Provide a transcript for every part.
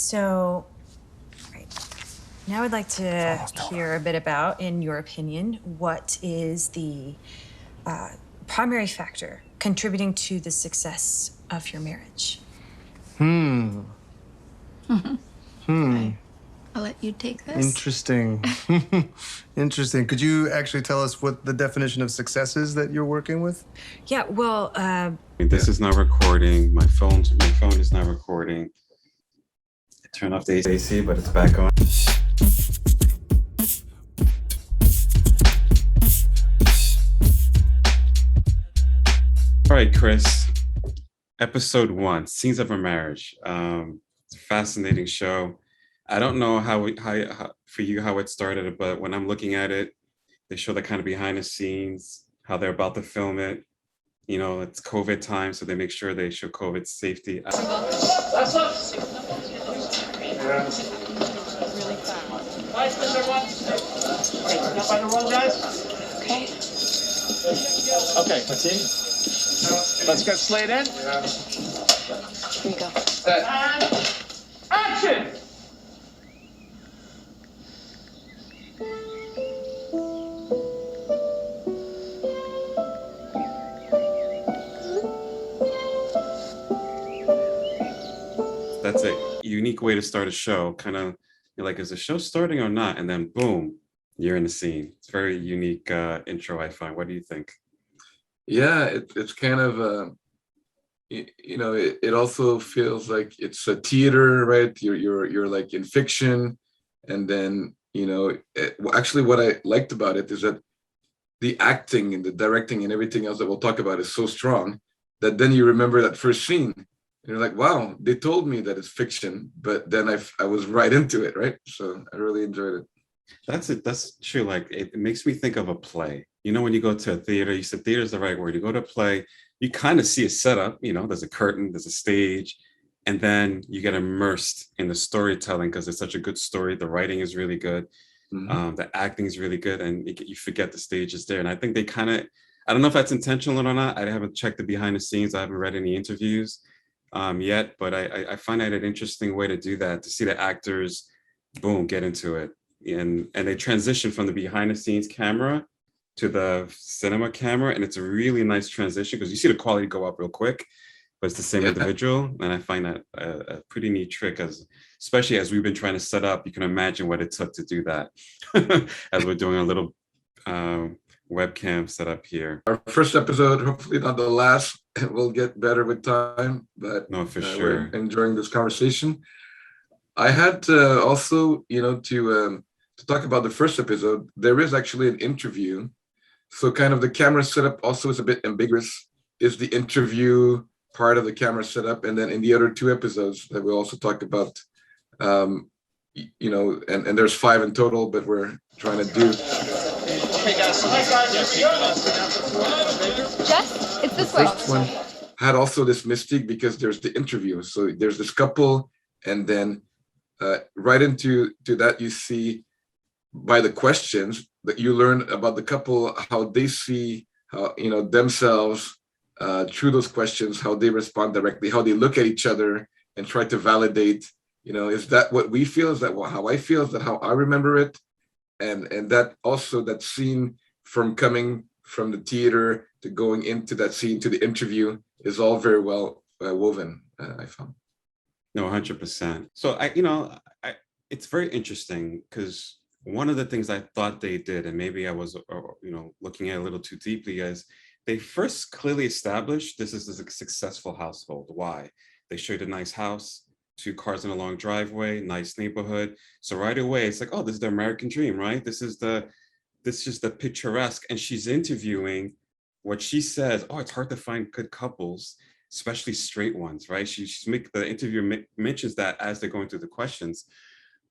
So, right. Now I'd like to hear a bit about, in your opinion, what is the primary factor contributing to the success of your marriage? I'll let you take this. Interesting. Interesting. Could you actually tell us what the definition of success is that you're working with? Yeah, well, This is not recording. My phone is not recording. I turn off the AC, but it's back on. All right, Chris. Episode 1, Scenes of a Marriage. It's a fascinating show. I don't know how for you how it started, but when I'm looking at it, they show the kind of behind the scenes, how they're about to film it. You know, it's COVID time, so they make sure they show COVID safety. That's up. Nice, everyone. Wait, not by the roll, guys. Okay. Okay, let's get Slade in. Here you go. And action! That's a unique way to start a show. Kind of, you're like, is the show starting or not? And then boom, you're in the scene. It's a very unique intro, I find. What do you think? Yeah, it's kind of it also feels like it's a theater, right? You're like in fiction, and then actually what I liked about it is that the acting and the directing and everything else that we'll talk about is so strong that then you remember that first scene and you're like, wow, they told me that it's fiction, but then I was right into it, right? So I really enjoyed it. That's true. Like it makes me think of a play. You know, when you go to a theater, you said theater is the right word. You go to a play, you kind of see a setup, you know, there's a curtain, there's a stage, and then you get immersed in the storytelling because it's such a good story. The writing is really good. Mhm. The acting is really good, and you forget the stage is there. And I think they kind of, I don't know if that's intentional or not. I haven't checked the behind the scenes. I haven't read any interviews yet, but I find that an interesting way to do that, to see the actors, boom, get into it. And they transition from the behind the scenes camera to the cinema camera, and it's a really nice transition because you see the quality go up real quick, but it's the same individual. And I find that a pretty neat trick, especially as we've been trying to set up. You can imagine what it took to do that as we're doing a little webcam setup here. Our first episode, hopefully not the last. We'll get better with time, but No, for sure. We're enjoying this conversation. I had also, to talk about the first episode. There is actually an interview, so kind of the camera setup also is a bit ambiguous. Is the interview part of the camera setup, and then in the other 2 episodes that we also talked about, and there's 5 in total, but we're trying to do. Okay, guys. Here we go. Jess, it's this First way. one had also this mystique because there's the interview. So there's this couple, and then right into that you see by the questions that you learn about the couple, how they see how themselves through those questions, how they respond directly, how they look at each other and try to validate. Is that what we feel? Is that how I feel? Is that how I remember it? And that also, that scene from coming from the theater to going into that scene to the interview is all very well woven, I found. No, 100%. So it's very interesting because one of the things I thought they did, and maybe I was, looking at it a little too deeply, is they first clearly established this is a successful household. Why? They showed a nice house, 2 cars in a long driveway, nice neighborhood. So right away, it's like, oh, this is the American dream, right? This is the picturesque. And she's interviewing. What she says, oh, it's hard to find good couples, especially straight ones, right? The interviewer mentions that as they're going through the questions.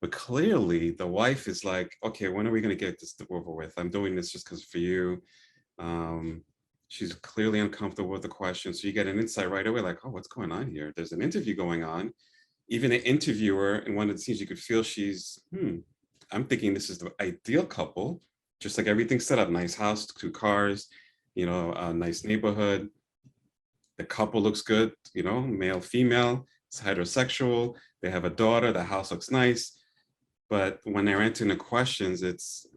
But clearly, the wife is like, okay, when are we going to get this over with? I'm doing this just because for you. She's clearly uncomfortable with the question. So you get an insight right away, like, oh, what's going on here? There's an interview going on. Even an interviewer in one of the scenes, you could feel she's, I'm thinking this is the ideal couple, just like everything's set up. Nice house, 2 cars, a nice neighborhood. The couple looks good, male, female, it's heterosexual. they have a daughter, the house looks nice. But when they're answering the questions, it's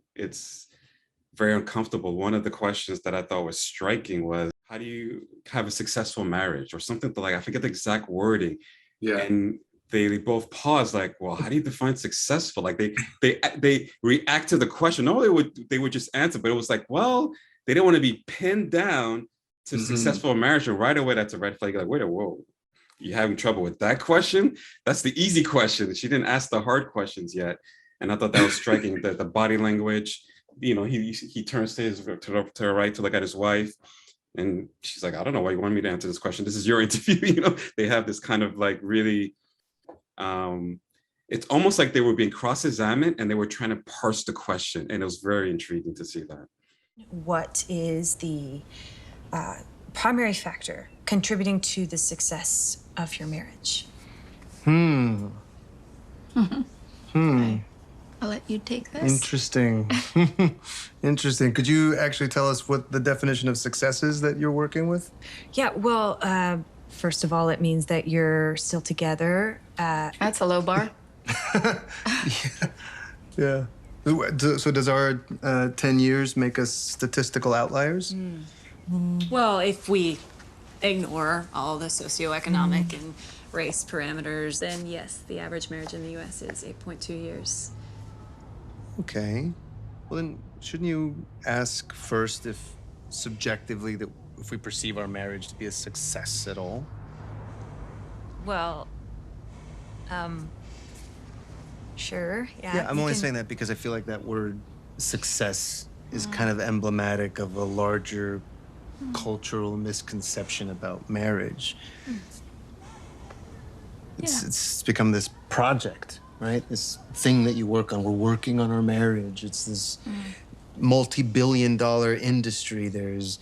very uncomfortable. One of the questions that I thought was striking was, how do you have a successful marriage, or something like, I forget the exact wording. Yeah. And they both paused, like, well, how do you define successful? Like they react to the question. Normally they would just answer, but it was like, well, they didn't want to be pinned down to successful marriage. And right away, that's a red flag. Like, wait, whoa, you having trouble with that question? That's the easy question. She didn't ask the hard questions yet. And I thought that was striking. The body language, you know, he turns to her right to look at his wife. And she's like, I don't know why you want me to answer this question. This is your interview. You know, they have this kind of like really, it's almost like they were being cross-examined and they were trying to parse the question. And it was very intriguing to see that. What is the primary factor contributing to the success of your marriage? I'll let you take this. Interesting. Interesting. Could you actually tell us what the definition of success is that you're working with? Yeah, well, first of all, it means that you're still together. That's a low bar. Yeah. So does our 10 years make us statistical outliers? Well, if we ignore all the socioeconomic and race parameters, then yes, the average marriage in the U.S. is 8.2 years. Okay. Well, then shouldn't you ask first if subjectively that if we perceive our marriage to be a success at all? Well, sure, yeah. Yeah, I'm you only can- saying that because I feel like that word success is kind of emblematic of a larger cultural misconception about marriage. It's become this project, right? This thing that you work on. We're working on our marriage. It's this multi-billion-dollar industry. There's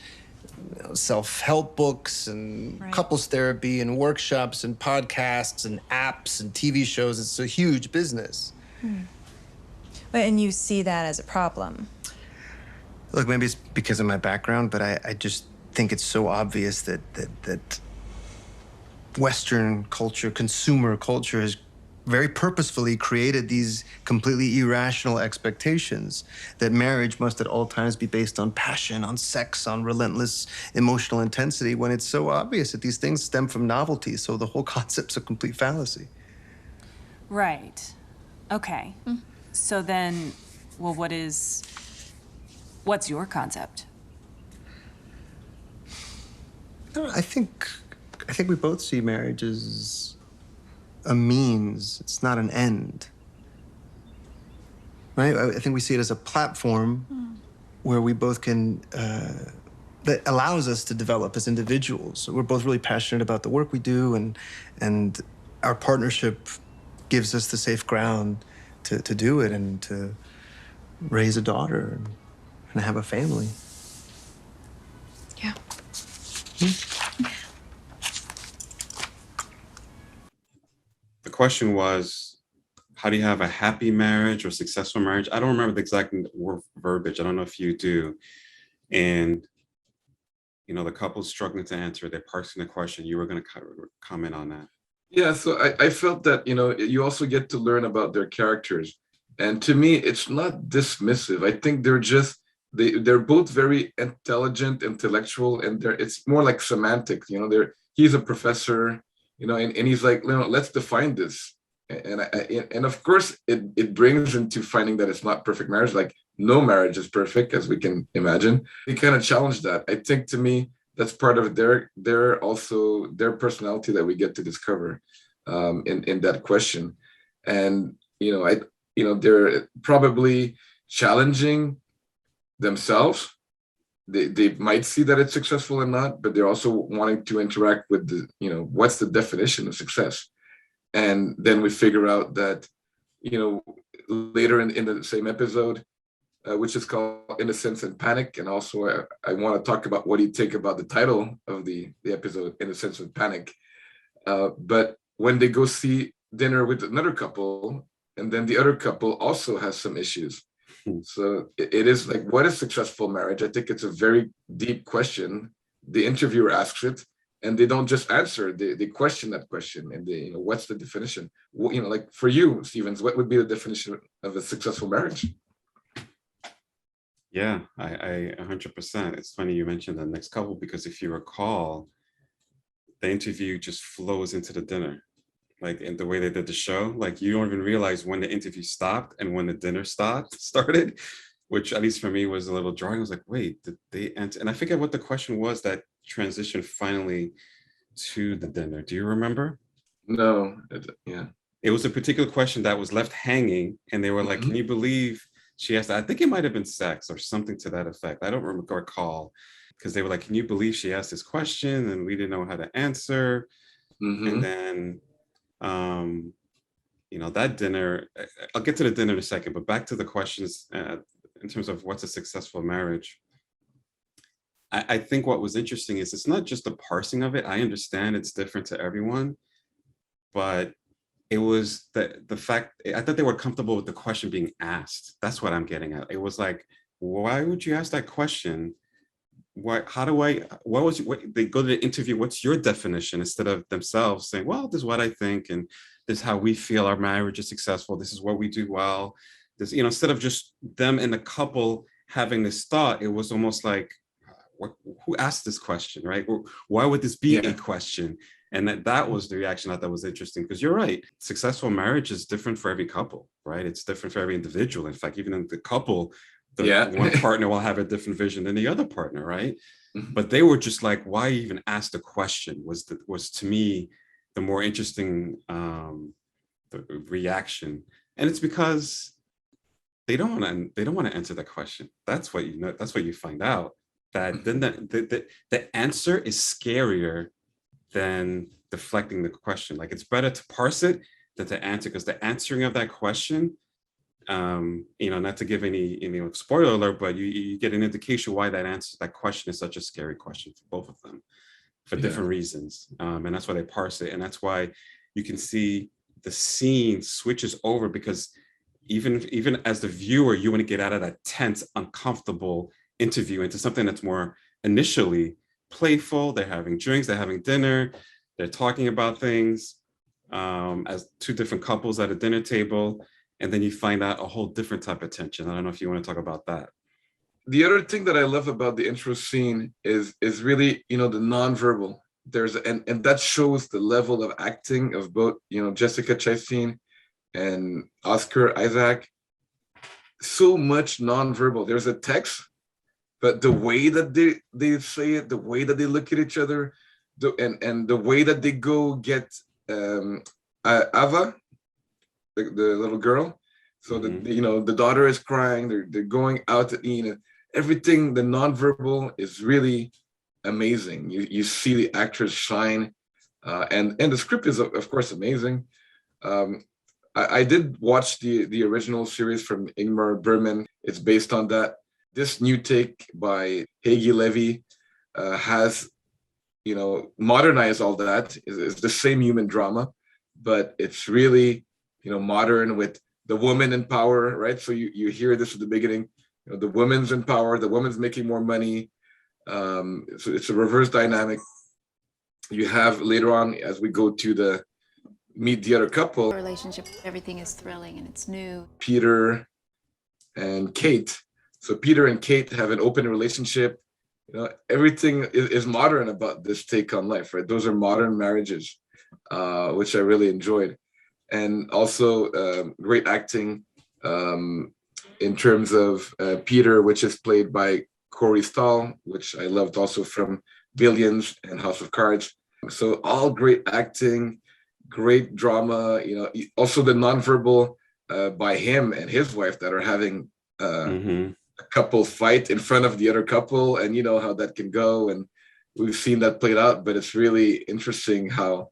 self-help books and couples therapy and workshops and podcasts and apps and TV shows. It's a huge business. And you see that as a problem. Look, maybe it's because of my background, but I just think it's so obvious that Western culture, consumer culture, has very purposefully created these completely irrational expectations that marriage must at all times be based on passion, on sex, on relentless emotional intensity, when it's so obvious that these things stem from novelty. So the whole concept's a complete fallacy. Right. Okay. So then, well, what's your concept? I think we both see marriage as a means. It's not an end. Right? I think we see it as a platform where we both can, that allows us to develop as individuals. We're both really passionate about the work we do, and our partnership gives us the safe ground to do it and to raise a daughter and have a family. Yeah. The question was, how do you have a happy marriage or successful marriage? I don't remember the exact verbiage. I don't know if you do. And, you know, the couple's struggling to answer. They're parsing the question. You were going to comment on that. Yeah, so I felt that, you know, you also get to learn about their characters. And to me, it's not dismissive. I think they're both very intelligent, intellectual, and it's more like semantics. You know, he's a professor, you know, and he's like, you know, let's define this. And of course, it brings into finding that it's not perfect marriage. Like no marriage is perfect, as we can imagine. They kind of challenge that. I think to me, that's part of their personality that we get to discover in that question. And they're probably challenging themselves. They might see that it's successful or not, but they're also wanting to interact with what's the definition of success. And then we figure out that, later in the same episode, which is called Innocence and Panic. And also I want to talk about what you think about the title of the episode, Innocence and Panic. But when they go see dinner with another couple, and then the other couple also has some issues. So it is like, what is successful marriage? I think it's a very deep question. The interviewer asks it, and they don't just answer, they question that question, and they, what's the definition? Well, like for you, Stevens, what would be the definition of a successful marriage? Yeah, I 100%. It's funny you mentioned the next couple, because if you recall, the interview just flows into the dinner, like in the way they did the show. Like you don't even realize when the interview stopped and when the dinner started, which at least for me was a little jarring. I was like, wait, did they answer? And I forget what the question was that transitioned finally to the dinner. Do you remember? No, yeah. It was a particular question that was left hanging, and they were like, can you believe she asked that? I think it might have been sex or something to that effect. I don't recall, because they were like, can you believe she asked this question? And we didn't know how to answer. And then, that dinner, I'll get to the dinner in a second, but back to the questions in terms of what's a successful marriage. I think what was interesting is it's not just the parsing of it. I understand it's different to everyone, but it was the fact, I thought they were comfortable with the question being asked. That's what I'm getting at. It was like, why would you ask that question? They go to the interview, what's your definition, instead of themselves saying, well, this is what I think, and this is how we feel our marriage is successful. This is what we do well. This, instead of just them and the couple having this thought, it was almost like, who asked this question, right? Or why would this be a question? And that was the reaction I thought was interesting, because you're right. Successful marriage is different for every couple, right? It's different for every individual. In fact, even in the couple, one partner will have a different vision than the other partner, right? But they were just like, why even ask the question was to me the more interesting the reaction. And it's because they don't want to answer that question. That's what that's what you find out. That then the answer is scarier than deflecting the question. Like, it's better to parse it than to answer, because the answering of that question, not to give any spoiler alert, but you get an indication why that question is such a scary question for both of them, for different reasons. And that's why they parse it. And that's why you can see the scene switches over, because even as the viewer, you want to get out of that tense, uncomfortable interview into something that's more initially playful. They're having drinks, they're having dinner, they're talking about things as two different couples at a dinner table, and then you find out a whole different type of tension. I don't know if you want to talk about that. The other thing that I love about the intro scene is really, the nonverbal. And that shows the level of acting of both, Jessica Chastain and Oscar Isaac. So much nonverbal. There's a text, but the way that they say it, the way that they look at each other, and the way that they go get Ava, the little girl. So the daughter is crying. They're going out to eat. Everything, the nonverbal is really amazing. You see the actors shine, and the script is of course amazing. I did watch the original series from Ingmar Bergman. It's based on that. This new take by Hegi Levy has, modernized all that. It's the same human drama, but it's really, modern, with the woman in power, right? So you hear this at the beginning, the woman's in power, the woman's making more money. It's a reverse dynamic. You have later on, as we go to meet the other couple, Relationship, everything is thrilling and it's new. Peter and Kate. So Peter and Kate have an open relationship. Everything is modern about this take on life, right? Those are modern marriages, which I really enjoyed. And also great acting in terms of Peter, which is played by Corey Stoll, which I loved also from Billions and House of Cards. So all great acting, great drama, also the nonverbal by him and his wife that are having a couple fight in front of the other couple, and how that can go. And we've seen that played out, but it's really interesting how,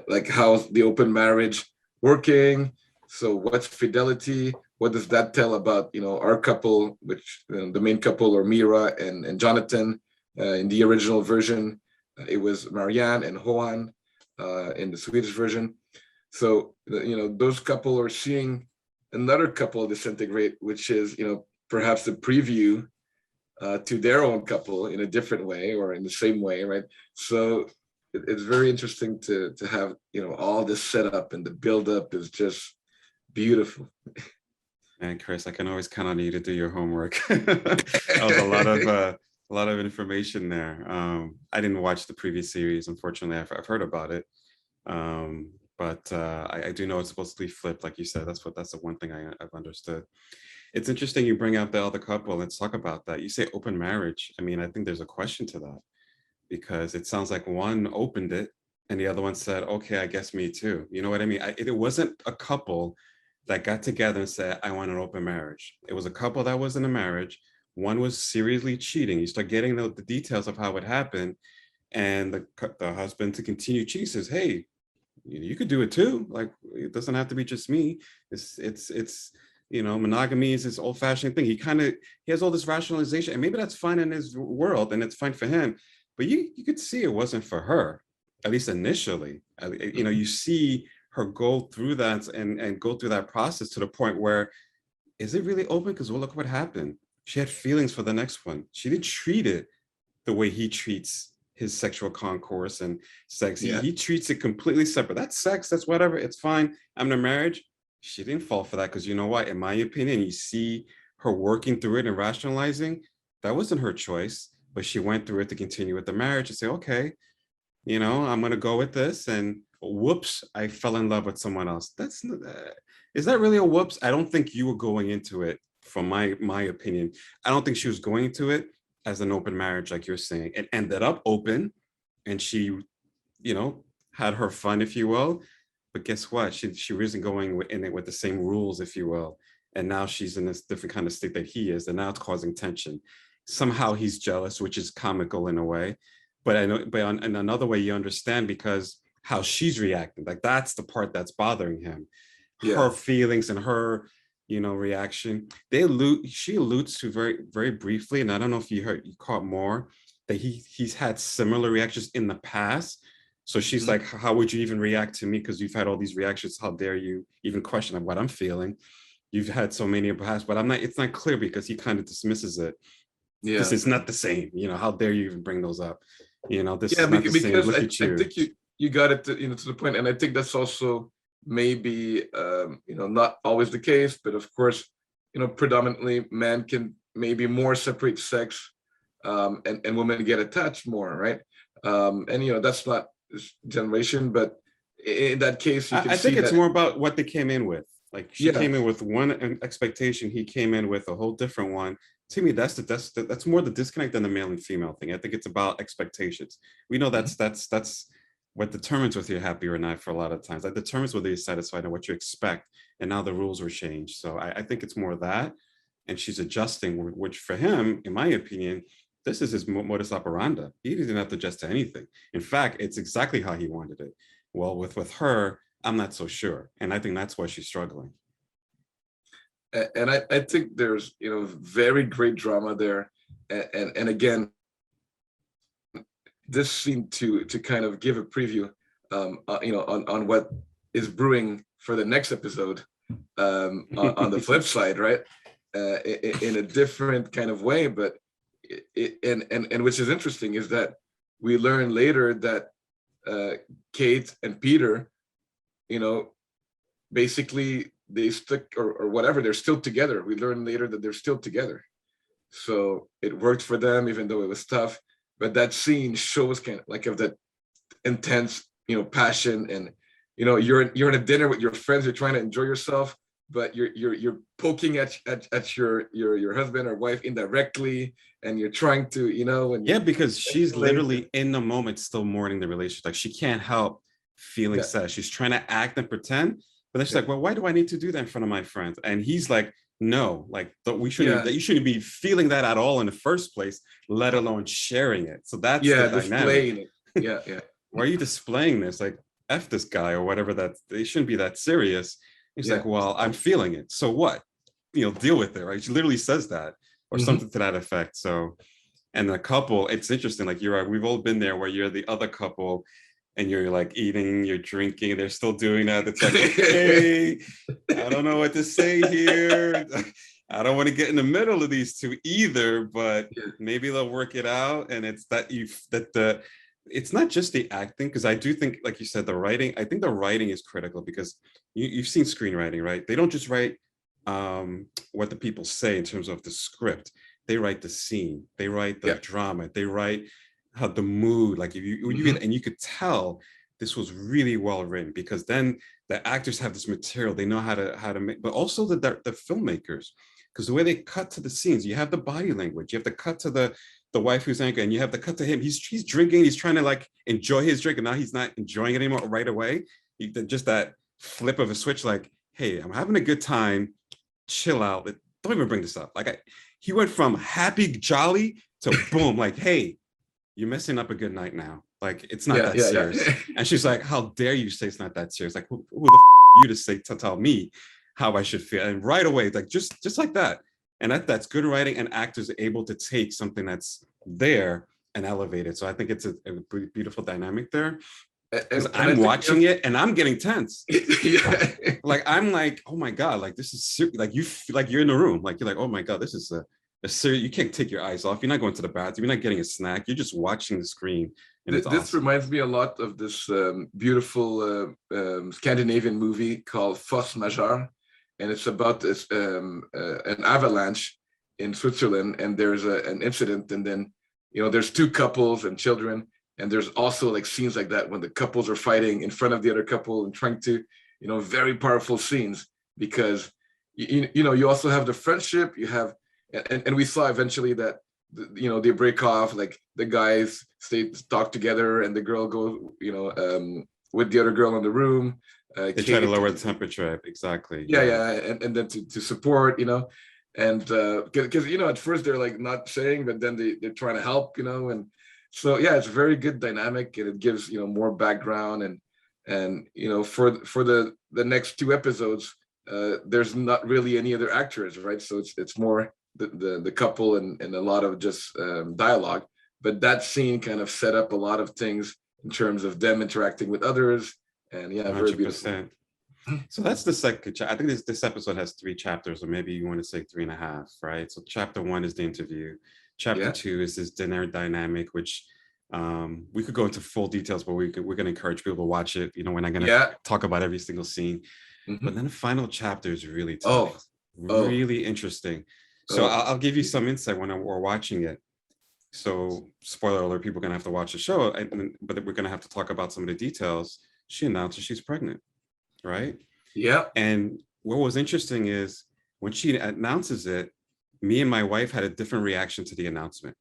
like how the open marriage working. So what's fidelity? What does that tell about, our couple, which the main couple are Mira and Jonathan. In the original version, it was Marianne and Johan in the Swedish version. So, those couple are seeing another couple disintegrate, which is, perhaps the preview to their own couple in a different way or in the same way, right? So it's very interesting to have, you know, all this setup, and the build-up is just beautiful. And Chris, I can always count on you to do your homework. That was a lot of information there. I didn't watch the previous series, unfortunately. I've heard about it, but I do know it's supposed to be flipped, like you said. That's the one thing I've understood. It's interesting you bring out the other couple. Let's talk about that. You say open marriage. I mean, I think there's a question to that, because it sounds like one opened it and the other one said, okay, I guess me too. You know what I mean? It wasn't a couple that got together and said, I want an open marriage. It was a couple that was in a marriage. One was seriously cheating. You start getting the details of how it happened. And the husband, to continue cheating, says, hey, you could do it too. Like, it doesn't have to be just me. It's you know, monogamy is this old fashioned thing. He has all this rationalization, and maybe that's fine in his world and it's fine for him. But you could see it wasn't for her, at least initially. You know, you see her go through that and go through that process to the point where, is it really open? Because well, look what happened. She had feelings for the next one. She didn't treat it the way he treats his sexual concourse and sex. He treats it completely separate. That's sex, that's whatever, it's fine. I'm in a marriage. She didn't fall for that, because you know what? In my opinion, you see her working through it and rationalizing. That wasn't her choice, but she went through it to continue with the marriage and say, okay, you know, I'm going to go with this. And whoops, I fell in love with someone else. Is that really a whoops? I don't think you were going into it, from my opinion. I don't think she was going into it as an open marriage, like you're saying. It ended up open, and she, you know, had her fun, if you will. But guess what? She wasn't going in it with the same rules, if you will. And now she's in this different kind of state that he is, and now it's causing tension. Somehow he's jealous, which is comical in a way. But I know, but in another way, you understand, because how she's reacting, like that's the part that's bothering him. Her feelings and her, you know, reaction. She alludes to very, very briefly, and I don't know if you caught more, that he's had similar reactions in the past. So she's like, how would you even react to me? Because you've had all these reactions. How dare you even question what I'm feeling? You've had so many in the past, but it's not clear, because he kind of dismisses it. Yeah. This is not the same. You know, how dare you even bring those up? You know, this is not the same. Look at you. I think you got it to, you know, to the point. And I think that's also maybe, you know, not always the case, but of course, you know, predominantly men can maybe more separate sex, and women get attached more, right? And, you know, that's not this generation, but in that case, you can I think see it's more about what they came in with. Like, she came in with one expectation, he came in with a whole different one. To me, that's more the disconnect than the male and female thing. I think it's about expectations. We know that's what determines whether you're happy or not. For a lot of times, that determines whether you're satisfied and what you expect. And now the rules were changed, so I think it's more that. And she's adjusting, which for him, in my opinion, this is his modus operandi. He didn't have to adjust to anything. In fact, it's exactly how he wanted it. Well, with her, I'm not so sure, and I think that's why she's struggling. And I think there's, you know, very great drama there, and again, this seemed to kind of give a preview, you know, on what is brewing for the next episode, on the flip side, right? In a different kind of way, but and which is interesting is that we learn later that Kate and Peter, you know, basically they stuck or whatever, they're still together. We learn later that they're still together. So it worked for them, even though it was tough. But that scene shows kind of like of that intense, you know, passion, and, you know, you're in a dinner with your friends, you're trying to enjoy yourself, but you're poking at your husband or wife indirectly, and you're trying to, you know, and because she's literally in the moment still mourning the relationship. Like, she can't help feeling sad. She's trying to act and pretend, but then she's like, well, why do I need to do that in front of my friends? And he's like, no, like, you shouldn't be feeling that at all in the first place, let alone sharing it. So that's the dynamic. Yeah. Why are you displaying this? Like, F this guy or whatever. That they shouldn't be that serious. He's like, well, I'm feeling it. So what? You know, deal with it, right? She literally says that, or something to that effect. So, and the couple, it's interesting. Like, you're right. We've all been there where you're the other couple, and you're like eating, you're drinking, they're still doing that. It's like, okay, I don't know what to say here. I don't want to get in the middle of these two either, but Yeah. maybe they'll work it out. And it's that it's not just the acting, because I do think, like you said, the writing, I think the writing is critical, because you've seen screenwriting, right? They don't just write what the people say in terms of the script. They write the scene, they write the Yeah. drama, they write how the mood, like if and you could tell this was really well written, because then the actors have this material, they know how to make, but also the filmmakers, because the way they cut to the scenes, you have the body language, you have to cut to the wife who's angry, and you have to cut to him. He's drinking, he's trying to like enjoy his drink, and now he's not enjoying it anymore right away. Just that flip of a switch, like, hey, I'm having a good time, chill out. Don't even bring this up. Like he went from happy, jolly to boom, like, hey, you're messing up a good night now. Like, it's not that serious. Yeah. And she's like, how dare you say it's not that serious? Like, who the f you to say, to tell me how I should feel? And right away, like, just like that. And that's good writing, and actors are able to take something that's there and elevate it. So I think it's a beautiful dynamic there. And I'm watching it and I'm getting tense. Yeah. Like, I'm like, oh my God, like this is like you feel like you're in the room. Like you're like, oh my God, this is a serious, you can't take your eyes off. You're not going to the bathroom, you're not getting a snack, you're just watching the screen. And this awesome. Reminds me a lot of this beautiful Scandinavian movie called Majeure. And it's about this an avalanche in Switzerland, and there's an incident, and then there's two couples and children, and there's also like scenes like that when the couples are fighting in front of the other couple and trying to, very powerful scenes, because you also have the friendship, you have, and we saw eventually that they break off, like the guys talk together and the girl goes with the other girl in the room. They try to lower the temperature, exactly. Yeah. And then to support, and because at first they're like not saying, but then they're trying to help, and so yeah, it's a very good dynamic, and it gives more background, and for the next two episodes, there's not really any other actors, right? So it's more the couple and a lot of just dialogue, but that scene kind of set up a lot of things in terms of them interacting with others. And yeah, 100%. Very beautiful. So that's the second chapter. I think this episode has 3 chapters, or maybe you want to say 3.5, right? So chapter 1 is the interview. Chapter 2 is this dinner dynamic, which we could go into full details, but we're going to encourage people to watch it. We're not going to talk about every single scene. But then the final chapter is really tough, really interesting. So I'll give you some insight when we're watching it. So spoiler alert, people are going to have to watch the show, but we're going to have to talk about some of the details. She announces she's pregnant, right? Yeah. And what was interesting is when she announces it, me and my wife had a different reaction to the announcement.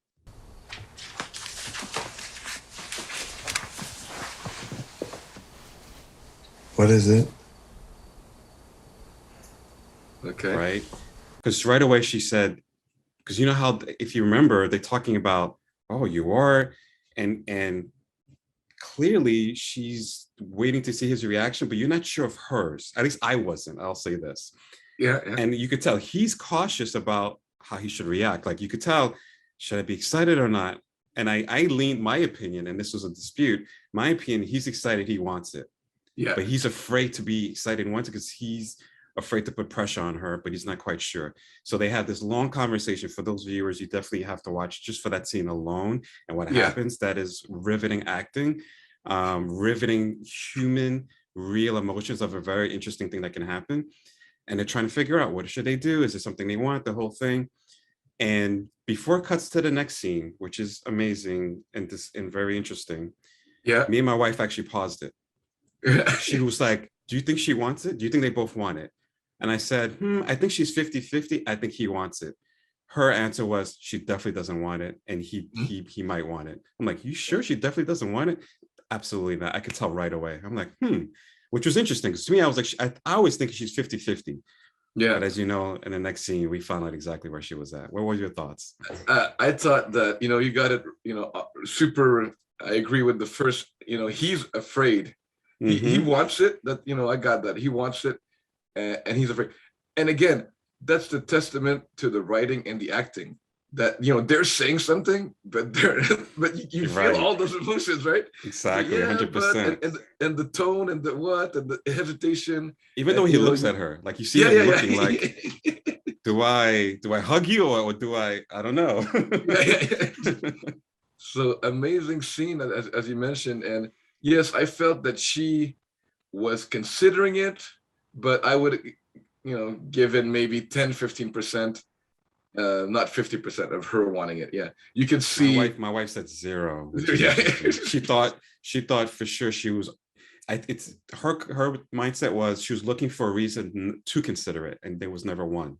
What is it? Okay. Right? Because right away she said, because you know how, if you remember, they're talking about, oh, you are, and clearly she's waiting to see his reaction, but you're not sure of hers. At least I wasn't, I'll say this. Yeah. And you could tell he's cautious about how he should react. Like you could tell, should I be excited or not? And I leaned my opinion, and this was a dispute. My opinion, he's excited, he wants it. Yeah. But he's afraid to be excited and wants it because he's afraid to put pressure on her, but he's not quite sure. So they had this long conversation. For those viewers, you definitely have to watch just for that scene alone and what happens. That is riveting acting, riveting human, real emotions of a very interesting thing that can happen. And they're trying to figure out, what should they do? Is it something they want, the whole thing? And before it cuts to the next scene, which is amazing and very interesting, me and my wife actually paused it. She was like, do you think she wants it? Do you think they both want it? And I said, I think she's 50-50. I think he wants it. Her answer was, she definitely doesn't want it. And he might want it. I'm like, you sure she definitely doesn't want it? Absolutely not. I could tell right away. I'm like, which was interesting. Because to me, I was like, I always think she's 50-50. Yeah. But as you know, in the next scene, we found out exactly where she was at. What were your thoughts? I thought that, you got it, super, I agree with the first, he's afraid. He wants it, that, I got that. He wants it, and he's afraid. And again, that's the testament to the writing and the acting, that, they're saying something, but you feel all those emotions, right? Exactly, 100%. And the tone and the what, and the hesitation. Even though he looks at her, like you see him looking like, do I hug you or do I don't know. So amazing scene, as you mentioned. And yes, I felt that she was considering it, but I would, give it maybe 10-15%, not 50% of her wanting it. Yeah, you can see. My wife said 0. Yeah. She thought for sure she was. It's her mindset was she was looking for a reason to consider it, and there was never one.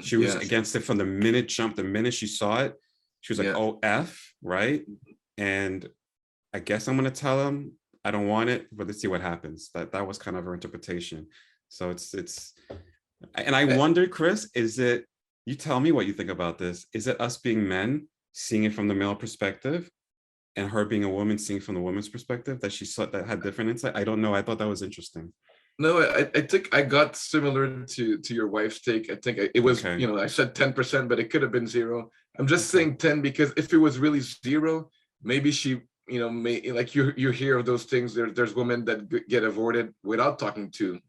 She was against it from the minute jump. The minute she saw it, she was like, "Oh F, right?" And I guess I'm gonna tell him I don't want it, but let's see what happens. That was kind of her interpretation. So it's, and I wonder, Chris, is it? You tell me what you think about this. Is it us being men seeing it from the male perspective, and her being a woman seeing from the woman's perspective that she saw that had different insight? I don't know. I thought that was interesting. No, I think I got similar to your wife's take. I think it was, Okay. I said 10%, but it could have been 0. I'm just saying 10 because if it was really 0, maybe she, may, like you hear of those things. There's women that get aborted without talking to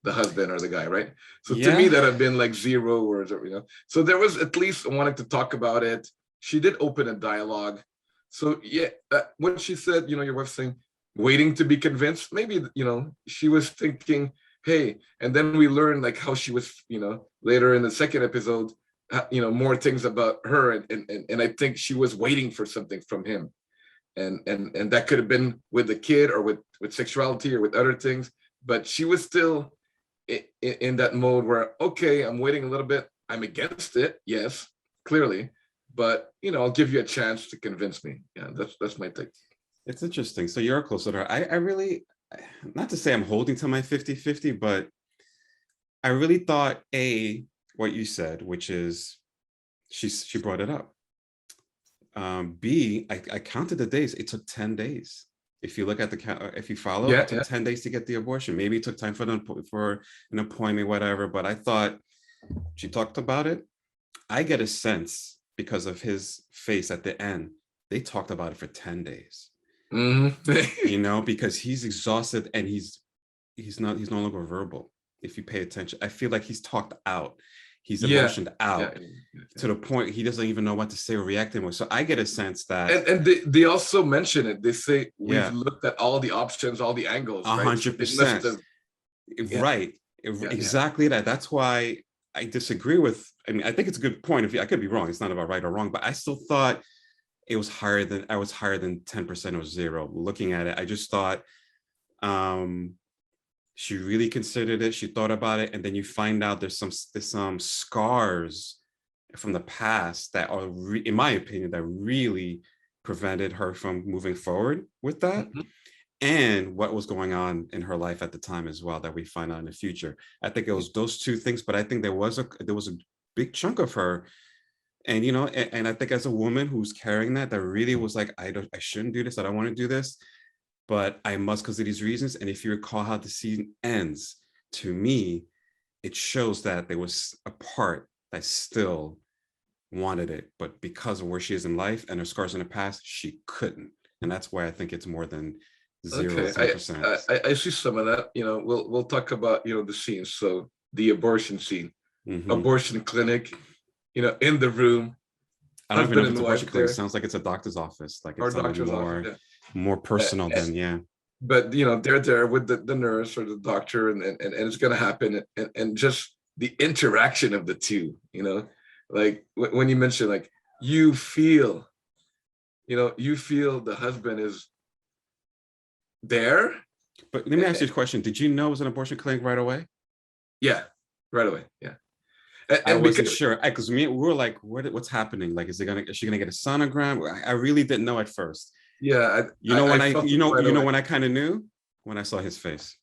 the husband or the guy, right? So to me, that had been like 0 or, So there was at least wanting to talk about it. She did open a dialogue. So yeah, what she said, your wife saying, waiting to be convinced, maybe she was thinking, hey, and then we learned like how she was, later in the second episode, more things about her, and I think she was waiting for something from him, and that could have been with the kid or with sexuality or with other things, but she was still in that mode where, okay, I'm waiting a little bit, I'm against it, yes, clearly, but I'll give you a chance to convince me. Yeah, that's my take. It's interesting. So you're closer to her. I really, not to say I'm holding to my 50-50, but I really thought what you said, which is she brought it up. B, I counted the days. It took 10 days. If you look at if you follow, it took 10 days to get the abortion. Maybe it took time for an appointment, whatever. But I thought she talked about it. I get a sense because of his face at the end. They talked about it for 10 days. Because he's exhausted and he's no longer verbal. If you pay attention, I feel like he's talked out, he's emotioned out to the point he doesn't even know what to say or react anymore. So I get a sense that, and they also mention it. They say we've looked at all the options, all the angles. 100%. Right. Exactly that. That's why I disagree with. I mean, I think it's a good point. I could be wrong. It's not about right or wrong, but I still thought it was higher than 10% or 0. Looking at it, I just thought she really considered it. She thought about it, and then you find out there's some scars from the past that are, in my opinion, that really prevented her from moving forward with that, and what was going on in her life at the time as well that we find out in the future. I think it was those two things, but I think there was a big chunk of her. And and I think as a woman who's carrying that really was like, I shouldn't do this, I don't want to do this, but I must because of these reasons. And if you recall how the season ends, to me, it shows that there was a part that still wanted it, but because of where she is in life and her scars in the past, she couldn't. And that's why I think it's more than 0. Okay, 10%. I see some of that. We'll talk about the scenes. So the abortion scene, abortion clinic. In the room. I don't even know if it's a abortion clinic. It sounds like it's a doctor's office. Like it's more personal than But they're there with the nurse or the doctor, and it's gonna happen, and just the interaction of the two. Like when you mention, like you feel the husband is there. But let me ask you a question. Did you know it was an abortion clinic right away? Yeah, right away. Yeah. I wasn't sure because we were like, what's happening? Like, is she gonna get a sonogram? I really didn't know at first. Yeah, when I kind of knew when I saw his face.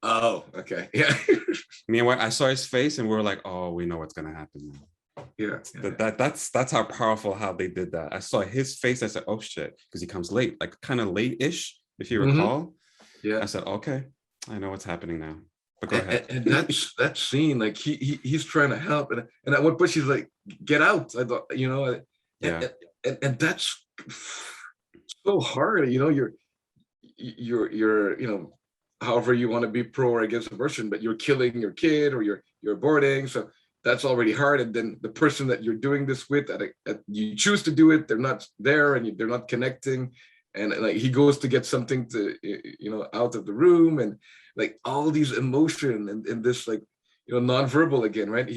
Oh, okay, yeah. I saw his face, and we were like, oh, we know what's gonna happen now. Yeah. That's how powerful how they did that. I saw his face. I said, oh shit, because he comes late, like kind of late-ish, if you recall. Yeah. I said, okay, I know what's happening now. But go ahead. And that scene, like he's trying to help, and at one point she's like, "Get out!" I thought, and that's so hard. You're however you want to be pro or against abortion, but you're killing your kid or you're aborting. So that's already hard. And then the person that you're doing this with, you choose to do it, they're not there, and they're not connecting. And like he goes to get something to, out of the room, and like all these emotion and this, like, nonverbal again, right?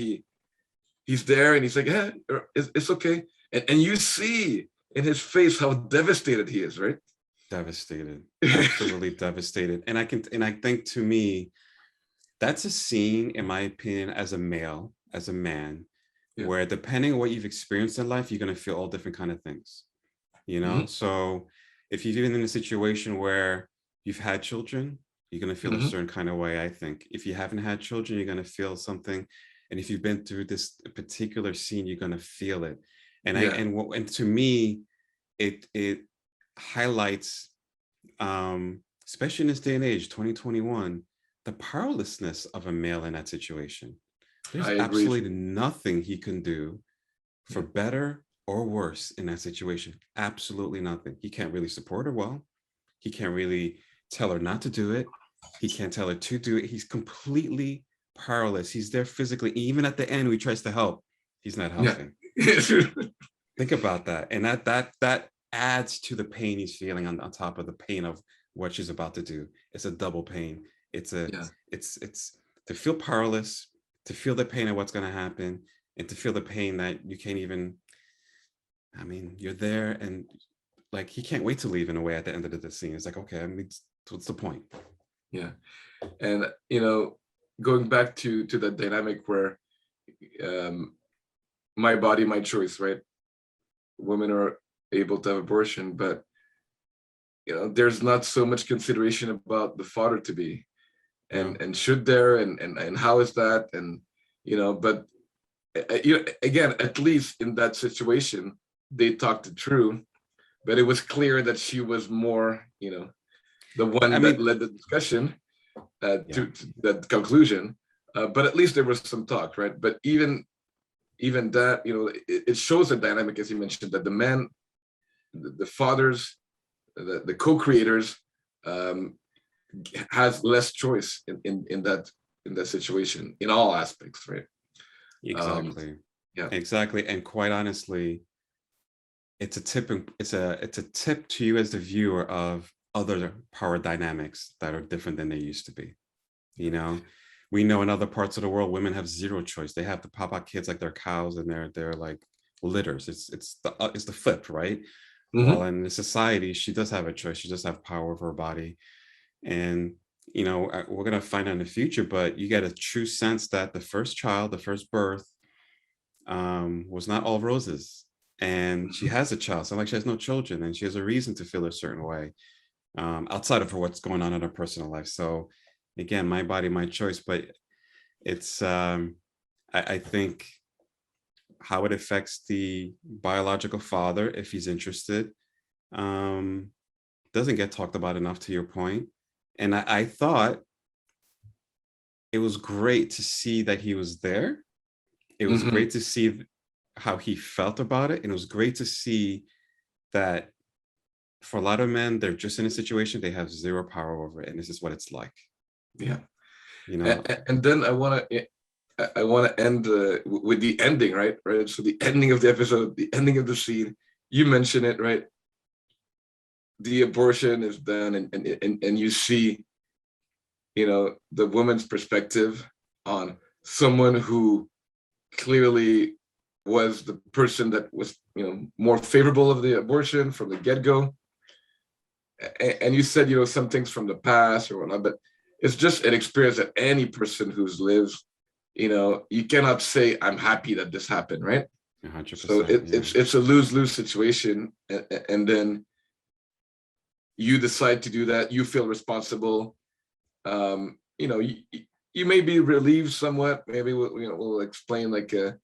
He's there, and he's like, yeah, it's okay. And you see in his face how devastated he is, right? Devastated, absolutely devastated. And I think, to me, that's a scene, in my opinion, as a male, as a man, where depending on what you've experienced in life, you're going to feel all different kind of things, So if you've been in a situation where you've had children, you're going to feel a certain kind of way. I think if you haven't had children, you're going to feel something. And if you've been through this particular scene, you're going to feel it. And to me, it highlights, especially in this day and age, 2021, the powerlessness of a male in that situation. There's absolutely nothing he can do for better or worse in that situation. Absolutely nothing. He can't really support her well. He can't really tell her not to do it. He can't tell her to do it. He's completely powerless. He's there physically. Even at the end, when he tries to help, he's not helping. Think about that. And that adds to the pain he's feeling on top of the pain of what she's about to do. It's a double pain. It's to feel powerless, to feel the pain of what's going to happen, and to feel the pain that you can't even, you're there, and like he can't wait to leave in a way at the end of the scene. It's like, okay, what's the point? Yeah. And going back to the dynamic where my body, my choice, right? Women are able to have abortion, but there's not so much consideration about the father to be, and should there, and how is that, and but again, at least in that situation, they talked it through, but it was clear that she was more, the one that led the discussion to that conclusion. But at least there was some talk, right? But even that, it shows a dynamic, as you mentioned, that the men, the fathers, the co-creators, has less choice in that situation in all aspects, right? Exactly. Exactly. And quite honestly, it's a tip to you as the viewer of other power dynamics that are different than they used to be. We know in other parts of the world, women have zero choice. They have to pop out kids like they're cows, and they're like litters. It's the flip, right? Well, in the society, she does have a choice. She does have power over her body. And, we're going to find out in the future, but you get a true sense that the first child, the first birth, was not all roses. And she has a child. So like she has no children, and she has a reason to feel a certain way, outside of what's going on in her personal life. So again, my body, my choice, but it's, I think how it affects the biological father, if he's interested, doesn't get talked about enough, to your point. And I thought it was great to see that he was there. It was great to see how he felt about it. And it was great to see that for a lot of men, they're just in a situation, they have zero power over it. And this is what it's like. Yeah. And then I want to end with the ending, right? So the ending of the episode, the ending of the scene, you mentioned it, right? The abortion is done, and you see, the woman's perspective on someone who clearly was the person that was, more favorable of the abortion from the get-go. And you said, some things from the past or whatnot, but it's just an experience that any person who's lived, you cannot say, I'm happy that this happened, right? 100%, so it's a lose-lose situation. And then you decide to do that. You feel responsible. You may be relieved somewhat. Maybe we'll explain like a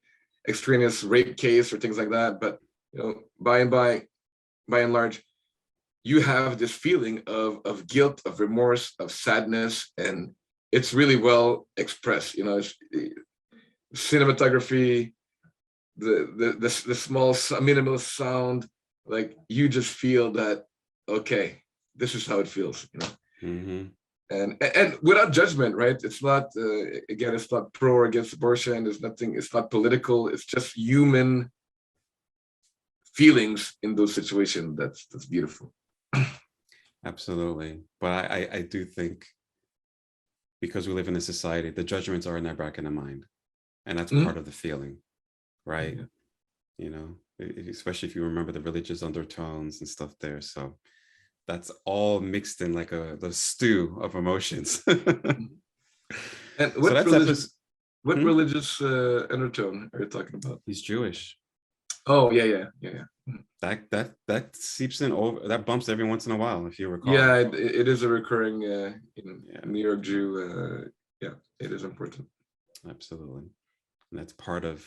extraneous rape case or things like that. But by and large, you have this feeling of guilt, of remorse, of sadness, and it's really well expressed. It's, cinematography, the small minimal sound, like you just feel that, okay, this is how it feels. and without judgment, right? It's not again, it's not pro or against abortion. There's nothing. It's not political. It's just human feelings in those situations. That's beautiful. Absolutely. But I do think, because we live in a society, the judgments are in our back of the mind, and that's part of the feeling, right? Yeah. You know, especially if you remember the religious undertones and stuff there. So that's all mixed in like the stew of emotions. And So what that's what religious undertone are you talking about? He's Jewish. Oh, yeah. That seeps in over, that bumps every once in a while, if you recall. Yeah, it is a recurring New York Jew. Yeah, it is important. Absolutely. And that's part of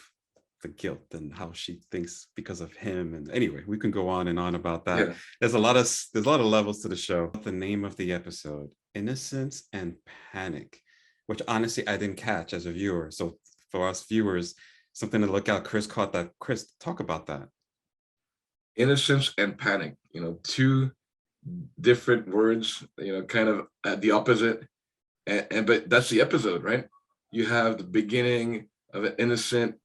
the guilt and how she thinks because of him. And anyway, we can go on and on about that. Yeah. There's a lot of levels to the show. The name of the episode, Innocence and Panic, which honestly I didn't catch as a viewer. So for us viewers, something to look out. Chris caught that. Chris, talk about that. Innocence and panic, two different words, kind of at the opposite. And but that's the episode, right? You have the beginning of an innocent,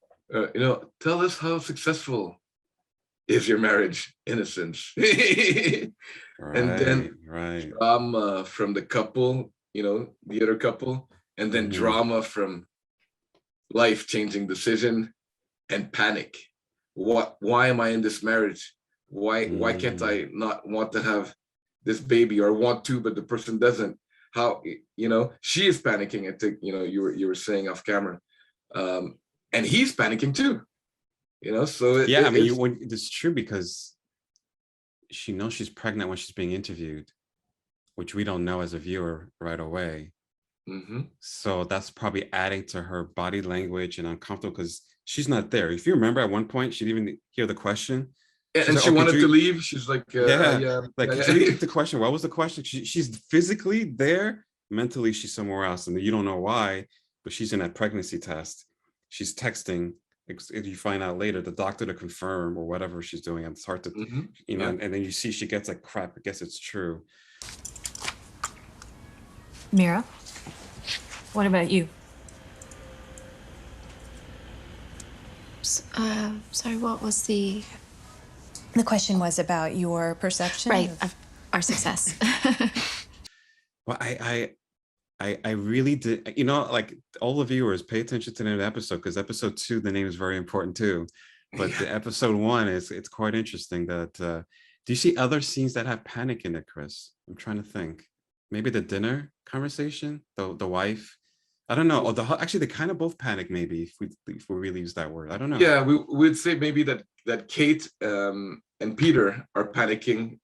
tell us how successful is your marriage, innocence. And then drama from the couple, the other couple, and then drama from life-changing decision and panic. Why am I in this marriage? Why can't I not want to have this baby, or want to, but the person doesn't? How, she is panicking. I think, you were saying off camera, and he's panicking too, so it's true, because she knows she's pregnant when she's being interviewed, which we don't know as a viewer right away. So that's probably adding to her body language and uncomfortable, because she's not there. If you remember, at one point she didn't even hear the question. And she wanted to leave. She's like, could you repeat the question? What was the question? She's physically there, mentally she's somewhere else, and you don't know why, but she's in that pregnancy test. She's texting. You find out later the doctor to confirm or whatever she's doing. And it's hard to, and then you see she gets like, crap, I guess it's true. Mira, what about you? Sorry, what was the... The question was about your perception of our success. Well, I really did, like all the viewers, pay attention to the episode, because episode 2, the name is very important too. But the episode 1 it's quite interesting. That do you see other scenes that have panic in it, Chris? I'm trying to think. Maybe the dinner conversation, the wife. I don't know. Or actually, they kind of both panic. Maybe if we really use that word, I don't know. Yeah, we would say maybe that Kate and Peter are panicking,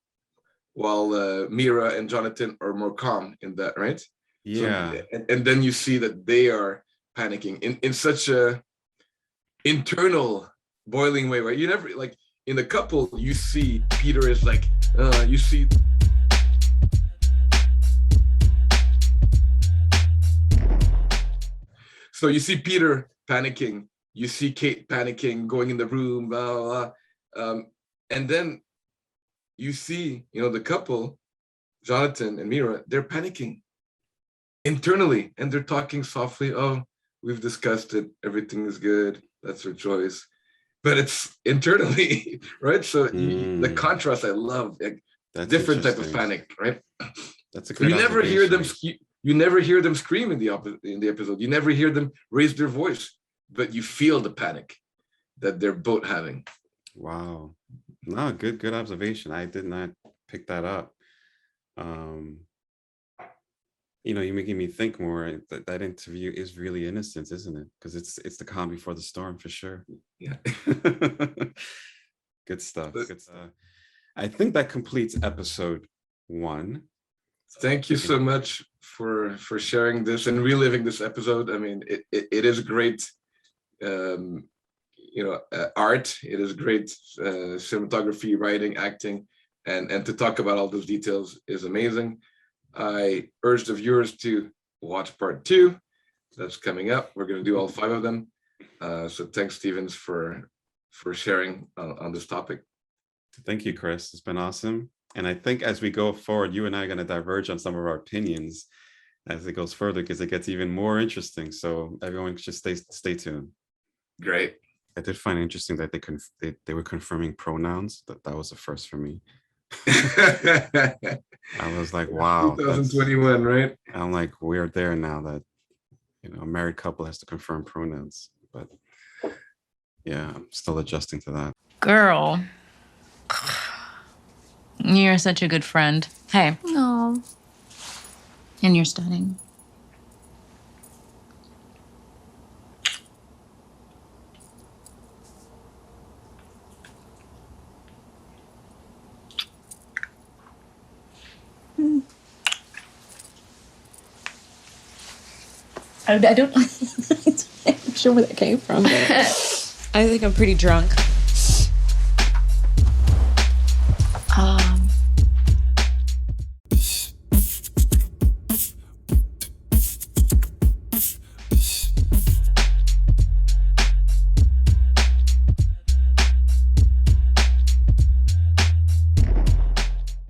while Mira and Jonathan are more calm in that, right? Yeah. So, and then you see that they are panicking in such a internal boiling way, right? You never, like in the couple, you see Peter is like, you see. So you see Peter panicking, you see Kate panicking, going in the room, blah, blah, blah. And then you see, the couple, Jonathan and Mira, they're panicking internally, and they're talking softly. Oh, we've discussed it. Everything is good. That's her choice. But it's internally, right? So the contrast, I love. That's different type of panic, right? That's a good you never hear them. You never hear them scream in the episode. You never hear them raise their voice, but you feel the panic that they're both having. Wow. No, good observation. I did not pick that up. You're making me think more. That interview is really Innocence, isn't it? Because it's the calm before the storm, for sure. Yeah. Good stuff. I think that completes episode 1. Thank you so much for sharing this and reliving this episode. I mean, it is great, art. It is great cinematography, writing, acting, and to talk about all those details is amazing. I urge the viewers to watch part 2. That's coming up. We're going to do all 5 of them. So thanks, Stevens, for sharing on this topic. Thank you, Chris. It's been awesome. And I think as we go forward, you and I are going to diverge on some of our opinions. as it goes further, because it gets even more interesting. So everyone just stay tuned. Great. I did find it interesting that they were confirming pronouns. That was the first for me. I was like, wow. 2021, right? I'm like, we're there now that, a married couple has to confirm pronouns. But yeah, I'm still adjusting to that. Girl, you're such a good friend. Hey, No. and you're stunning. I don't. I'm not sure where that came from. But I think I'm pretty drunk.